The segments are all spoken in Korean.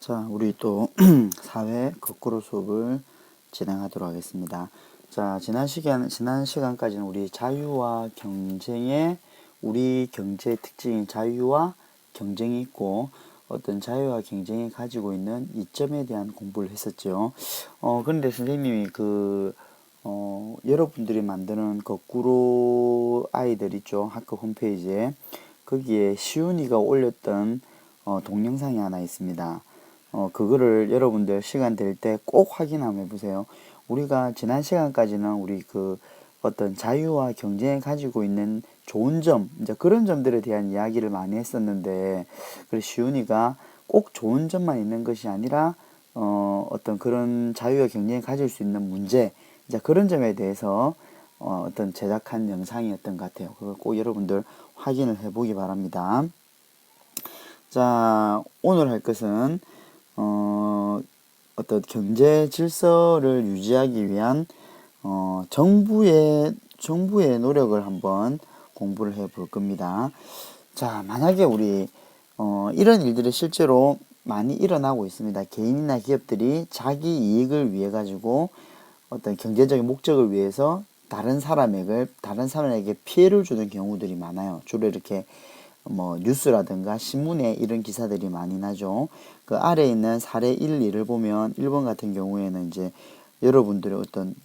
자, 우리 또 사회 거꾸로 수업을 진행하도록 하겠습니다. 자, 지난 시간까지는 우리 자유와 경쟁의 우리 경제의 특징인 자유와 경쟁이 있고 어떤 자유와 경쟁이 가지고 있는 이점에 대한 공부를 했었죠. 그런데 선생님이 여러분들이 만드는 거꾸로 아이들 있죠. 학교 홈페이지에 거기에 시윤이가 올렸던 동영상이 하나 있습니다. 그거를 여러분들 시간 될 때 꼭 확인 한번 해보세요. 우리가 지난 시간까지는 우리 어떤 자유와 경쟁이 가지고 있는 좋은 점, 이제 그런 점들에 대한 이야기를 많이 했었는데, 그래서 시윤이가 꼭 좋은 점만 있는 것이 아니라, 어떤 그런 자유와 경쟁이 가질 수 있는 문제, 이제 그런 점에 대해서, 어떤 제작한 영상이었던 것 같아요. 그걸 꼭 여러분들 확인을 해보기 바랍니다. 자, 오늘 할 것은, 어떤 경제 질서를 유지하기 위한 정부의 노력을 한번 공부를 해 볼 겁니다. 자, 만약에 우리 이런 일들이 실제로 많이 일어나고 있습니다. 개인이나 기업들이 자기 이익을 위해 가지고 어떤 경제적인 목적을 위해서 다른 사람에게 피해를 주는 경우들이 많아요. 주로 이렇게 뉴스라든가 신문에 이런 기사들이 많이 나죠. 그 아래에 있는 사례 1, 2를 보면 1번 같은 경우에는 이제 여러분들의 어떤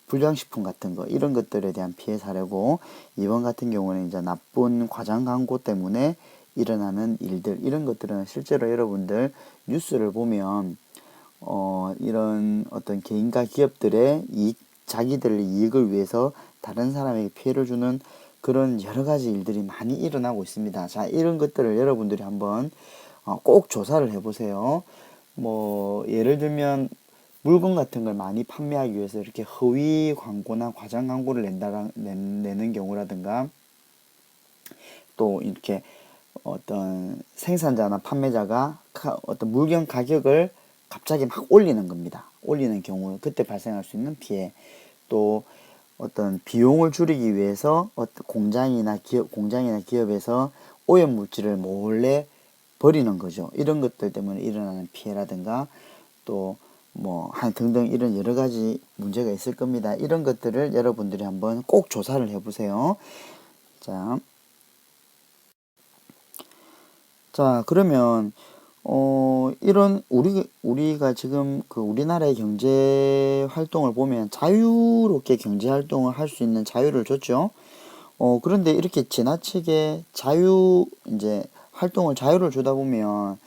불량식품 같은 거 이런 것들에 대한 피해 사례고, 2번 같은 경우는 이제 나쁜 과장 광고 때문에 일어나는 일들, 이런 것들은 실제로 여러분들 뉴스를 보면 이런 어떤 개인과 기업들의 자기들의 이익을 위해서 다른 사람에게 피해를 주는 그런 여러 가지 일들이 많이 일어나고 있습니다. 자, 이런 것들을 여러분들이 한번 꼭 조사를 해보세요. 예를 들면 물건 같은 걸 많이 판매하기 위해서 이렇게 허위 광고나 과장 광고를 내는 경우라든가, 또 이렇게 어떤 생산자나 판매자가 어떤 물건 가격을 갑자기 막 올리는 겁니다. 올리는 경우, 그때 발생할 수 있는 피해. 또 어떤 비용을 줄이기 위해서 어떤 공장이나 기업에서 오염 물질을 몰래 버리는 거죠. 이런 것들 때문에 일어나는 피해라든가, 또 등등 이런 여러 가지 문제가 있을 겁니다. 이런 것들을 여러분들이 한번 꼭 조사를 해보세요. 자, 그러면 이런 우리가 지금 우리나라의 경제 활동을 보면 자유롭게 경제 활동을 할 수 있는 자유를 줬죠. 그런데 이렇게 지나치게 활동을 자유를 주다 보면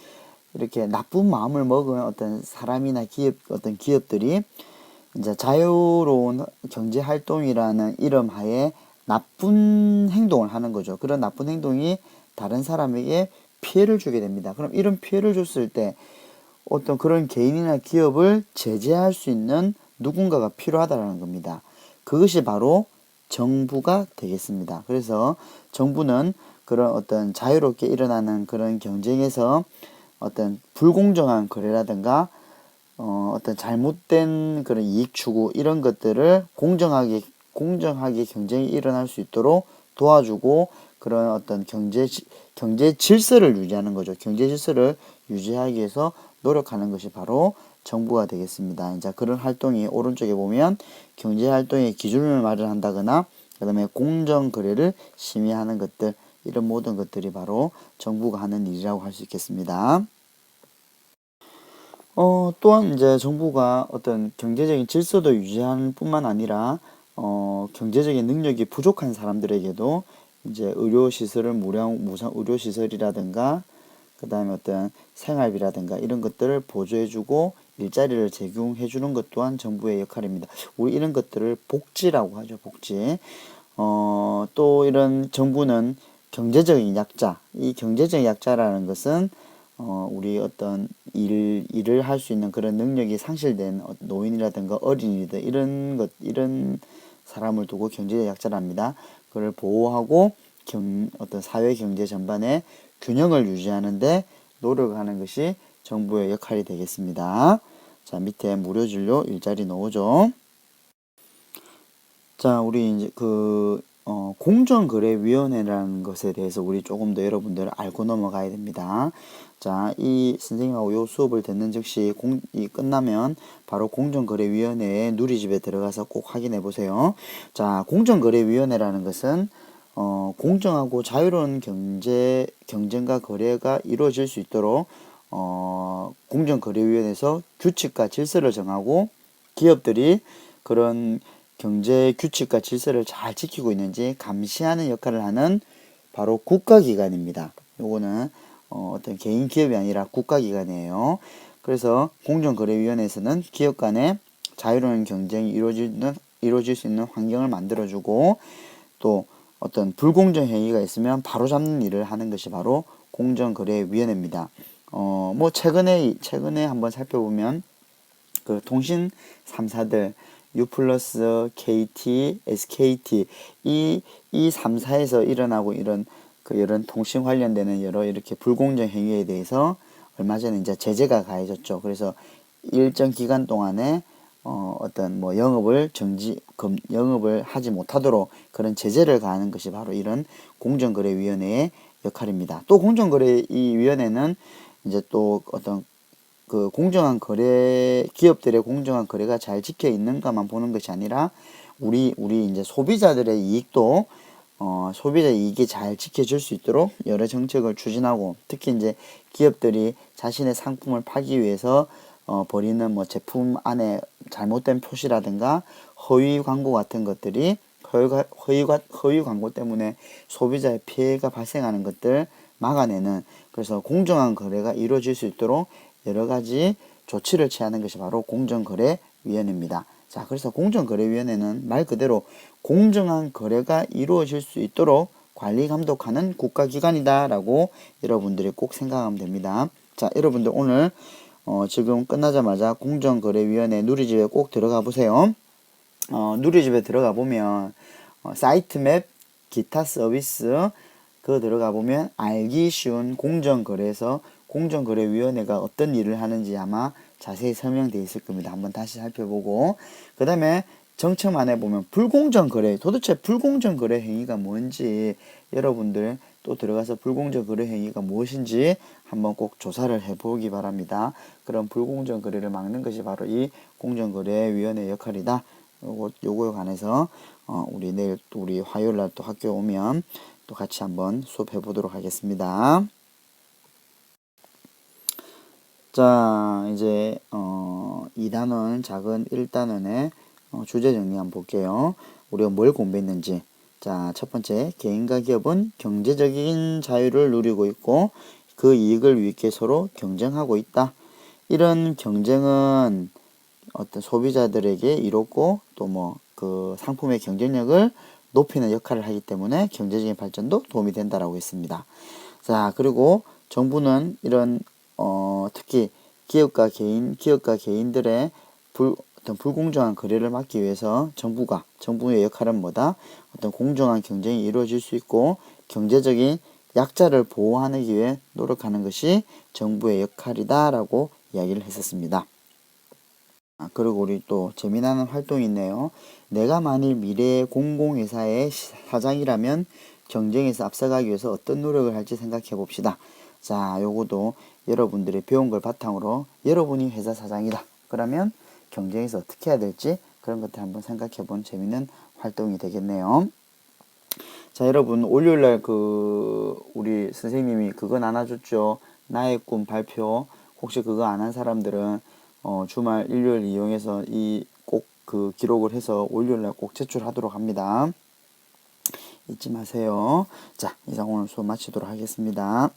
이렇게 나쁜 마음을 먹은 어떤 사람이나 어떤 기업들이 이제 자유로운 경제 활동이라는 이름 하에 나쁜 행동을 하는 거죠. 그런 나쁜 행동이 다른 사람에게 피해를 주게 됩니다. 그럼 이런 피해를 줬을 때 어떤 그런 개인이나 기업을 제재할 수 있는 누군가가 필요하다는 겁니다. 그것이 바로 정부가 되겠습니다. 그래서 정부는 그런 어떤 자유롭게 일어나는 그런 경쟁에서 어떤 불공정한 거래라든가 어떤 잘못된 그런 이익 추구 이런 것들을 공정하게 경쟁이 일어날 수 있도록 도와주고, 그런 어떤 경제 질서를 유지하는 거죠. 경제 질서를 유지하기 위해서 노력하는 것이 바로 정부가 되겠습니다. 이제 그런 활동이 오른쪽에 보면 경제 활동의 기준을 마련한다거나, 그다음에 공정 거래를 심의하는 것들, 이런 모든 것들이 바로 정부가 하는 일이라고 할 수 있겠습니다. 또한 이제 정부가 어떤 경제적인 질서도 유지하는 뿐만 아니라, 경제적인 능력이 부족한 사람들에게도 이제 무상 의료시설이라든가, 그 다음에 어떤 생활비라든가 이런 것들을 보조해주고 일자리를 제공해주는 것 또한 정부의 역할입니다. 우리 이런 것들을 복지라고 하죠, 복지. 또 이런 정부는 경제적인 약자, 이 경제적인 약자라는 것은 우리 어떤 일을 할 수 있는 그런 능력이 상실된 노인이라든가 어린이들, 이런 사람을 두고 경제적 약자랍니다. 그걸 보호하고 어떤 사회 경제 전반의 균형을 유지하는데 노력하는 것이 정부의 역할이 되겠습니다. 자, 밑에 무료 진료 일자리 나오죠. 자, 우리 이제 공정거래위원회라는 것에 대해서 우리 조금 더 여러분들 알고 넘어가야 됩니다. 자, 이 선생님하고 요 수업을 듣는 즉시 이 끝나면 바로 공정거래위원회의 누리집에 들어가서 꼭 확인해 보세요. 자, 공정거래위원회라는 것은 공정하고 자유로운 경쟁과 거래가 이루어질 수 있도록 공정거래위원회에서 규칙과 질서를 정하고 기업들이 그런 경제 규칙과 질서를 잘 지키고 있는지 감시하는 역할을 하는 바로 국가기관입니다. 요거는 어떤 개인 기업이 아니라 국가기관이에요. 그래서 공정거래위원회에서는 기업 간의 자유로운 경쟁이 이루어질 수 있는 환경을 만들어주고 또 어떤 불공정 행위가 있으면 바로잡는 일을 하는 것이 바로 공정거래위원회입니다. 뭐 최근에 한번 살펴보면 그 통신 3사들 U+, KT, SKT 이 3사에서 일어나고 이런 통신 관련되는 여러 이렇게 불공정 행위에 대해서 얼마 전에 이제 제재가 가해졌죠. 그래서 일정 기간 동안에 어떤 뭐 영업을 하지 못하도록 그런 제재를 가하는 것이 바로 이런 공정거래위원회의 역할입니다. 또 공정거래위원회는 이제 또 어떤 그 공정한 거래, 기업들의 공정한 거래가 잘 지켜 있는가만 보는 것이 아니라 우리 이제 소비자들의 이익도 소비자 이익이 잘 지켜질 수 있도록 여러 정책을 추진하고 특히 이제 기업들이 자신의 상품을 팔기 위해서 벌이는 뭐 제품 안에 잘못된 표시라든가 허위 광고 같은 것들이 허위 광고 때문에 소비자의 피해가 발생하는 것들 막아내는 그래서 공정한 거래가 이루어질 수 있도록 여러 가지 조치를 취하는 것이 바로 공정거래위원회입니다. 자, 그래서 공정거래위원회는 말 그대로 공정한 거래가 이루어질 수 있도록 관리 감독하는 국가기관이다라고 여러분들이 꼭 생각하면 됩니다. 자, 여러분들 오늘 지금 끝나자마자 공정거래위원회 누리집에 꼭 들어가 보세요. 누리집에 들어가 보면 사이트 맵, 기타 서비스 그거 들어가 보면 알기 쉬운 공정거래에서 공정거래위원회가 어떤 일을 하는지 아마 자세히 설명되어 있을 겁니다. 한번 다시 살펴보고 그 다음에 정책만에 보면 불공정거래 도대체 불공정거래 행위가 뭔지 여러분들 또 들어가서 불공정거래 행위가 무엇인지 한번 꼭 조사를 해보기 바랍니다. 그런 불공정거래를 막는 것이 바로 이 공정거래위원회 역할이다. 요거에 관해서 우리 내일 또 우리 화요일날 또 학교 오면 또 같이 한번 수업해 보도록 하겠습니다. 자, 이제 2단원 작은 1단원의 주제 정리 한번 볼게요. 우리가 뭘 공부했는지. 자, 첫 번째, 개인과 기업은 경제적인 자유를 누리고 있고 그 이익을 위해 서로 경쟁하고 있다. 이런 경쟁은 어떤 소비자들에게 이롭고 또 뭐 그 상품의 경쟁력을 높이는 역할을 하기 때문에 경제적인 발전도 도움이 된다라고 했습니다. 자, 그리고 정부는 이런 특히 기업과 개인들의 어떤 불공정한 거래를 막기 위해서 정부의 역할은 뭐다? 어떤 공정한 경쟁이 이루어질 수 있고 경제적인 약자를 보호하기 위해 노력하는 것이 정부의 역할이다라고 이야기를 했었습니다. 그리고 우리 또 재미나는 활동이 있네요. 내가 만일 미래의 공공회사의 사장이라면 경쟁에서 앞서가기 위해서 어떤 노력을 할지 생각해 봅시다. 자, 요거도 여러분들이 배운 걸 바탕으로 여러분이 회사 사장이다. 그러면 경쟁에서 어떻게 해야 될지 그런 것들 한번 생각해 본 재미있는 활동이 되겠네요. 자, 여러분 월요일날 우리 선생님이 그거 나눠줬죠. 나의 꿈 발표. 혹시 그거 안 한 사람들은 주말 일요일 이용해서 꼭 그 기록을 해서 월요일날 꼭 제출하도록 합니다. 잊지 마세요. 자, 이상 오늘 수업 마치도록 하겠습니다.